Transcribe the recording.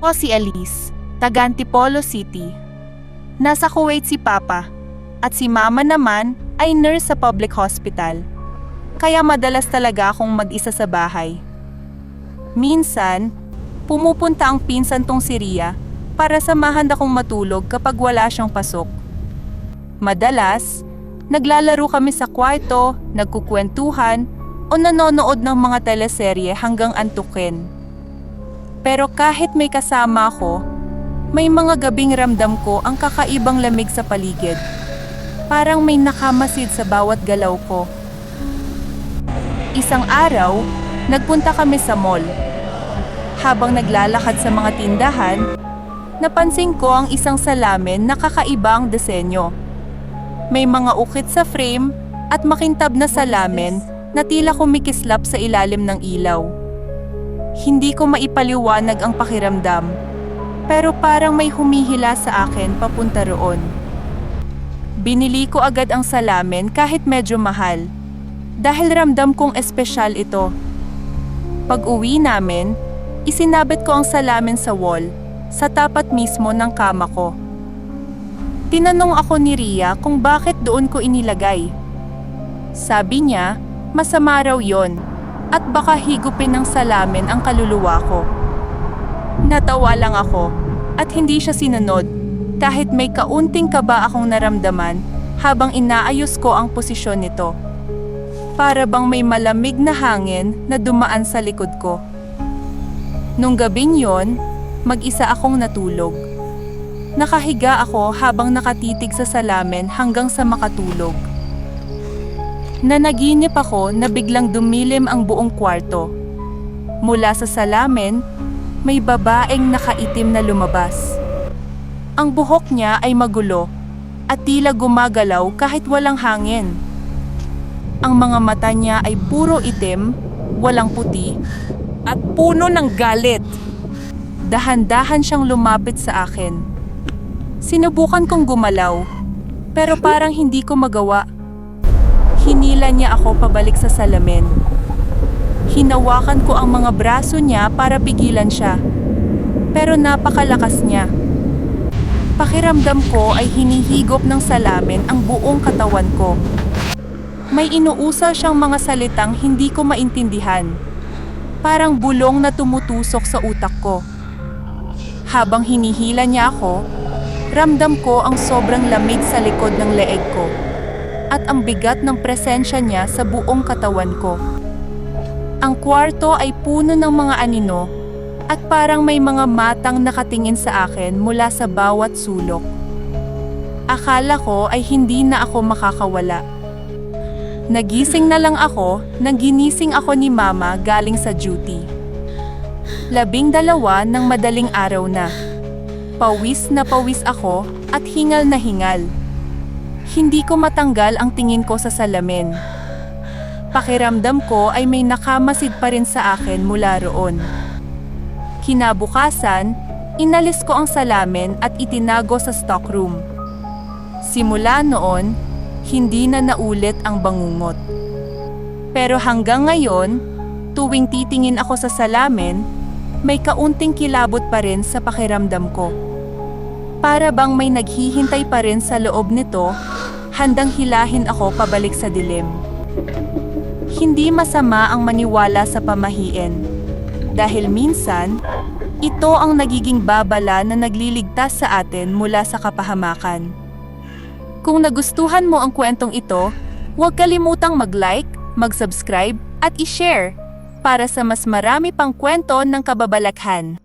Ako si Elise, taga Antipolo City. Nasa Kuwait si Papa, at si Mama naman ay nurse sa public hospital. Kaya madalas talaga akong mag-isa sa bahay. Minsan, pumupunta ang pinsan tong si Ria para samahan akong matulog kapag wala siyang pasok. Madalas, naglalaro kami sa kwarto, nagkukwentuhan, o nanonood ng mga teleserye hanggang antukin. Pero kahit may kasama ako, may mga gabing ramdam ko ang kakaibang lamig sa paligid. Parang may nakamasid sa bawat galaw ko. Isang araw, nagpunta kami sa mall. Habang naglalakad sa mga tindahan, napansin ko ang isang salamin na kakaibang disenyo. May mga ukit sa frame at makintab na salamin na tila kumikislap sa ilalim ng ilaw. Hindi ko maipaliwanag ang pakiramdam, pero parang may humihila sa akin papunta roon. Binili ko agad ang salamin kahit medyo mahal, dahil ramdam kong espesyal ito. Pag-uwi namin, isinabit ko ang salamin sa wall, sa tapat mismo ng kama ko. Tinanong ako ni Ria kung bakit doon ko inilagay. Sabi niya, masama raw yon, at baka higupin ng salamin ang kaluluwa ko. Natawa lang ako, at hindi siya sinunod, kahit may kaunting kaba akong naramdaman habang inaayos ko ang posisyon nito. Para bang may malamig na hangin na dumaan sa likod ko. Nung gabing yon, mag-isa akong natulog. Nakahiga ako habang nakatitig sa salamin hanggang sa makatulog. Nanaginip ako na biglang dumilim ang buong kwarto. Mula sa salamin, may babaeng nakaitim na lumabas. Ang buhok niya ay magulo at tila gumagalaw kahit walang hangin. Ang mga mata niya ay puro itim, walang puti, at puno ng galit. Dahan-dahan siyang lumapit sa akin. Sinubukan kong gumalaw, pero parang hindi ko magawa. Hinila niya ako pabalik sa salamin. Hinawakan ko ang mga braso niya para pigilan siya, pero napakalakas niya. Pakiramdam ko ay hinihigop ng salamin ang buong katawan ko. May inuusal siyang mga salitang hindi ko maintindihan. Parang bulong na tumutusok sa utak ko. Habang hinihila niya ako, ramdam ko ang sobrang lamig sa likod ng leeg ko at ang bigat ng presensya niya sa buong katawan ko. Ang kwarto ay puno ng mga anino at parang may mga matang nakatingin sa akin mula sa bawat sulok. Akala ko ay hindi na ako makakawala. Nagising na lang ako nang ginising ako ni Mama galing sa duty. 12 ng madaling araw na. Pawis na pawis ako at hingal na hingal. Hindi ko matanggal ang tingin ko sa salamin. Pakiramdam ko ay may nakamasid pa rin sa akin mula roon. Kinabukasan, inalis ko ang salamin at itinago sa stockroom. Simula noon, hindi na naulit ang bangungot. Pero hanggang ngayon, tuwing titingin ako sa salamin, may kaunting kilabot pa rin sa pakiramdam ko. Para bang may naghihintay pa rin sa loob nito, handang hilahin ako pabalik sa dilim. Hindi masama ang maniwala sa pamahiin, dahil minsan, ito ang nagiging babala na nagliligtas sa atin mula sa kapahamakan. Kung nagustuhan mo ang kwentong ito, huwag kalimutang mag-like, mag-subscribe at i-share para sa mas marami pang kwento ng kababalaghan.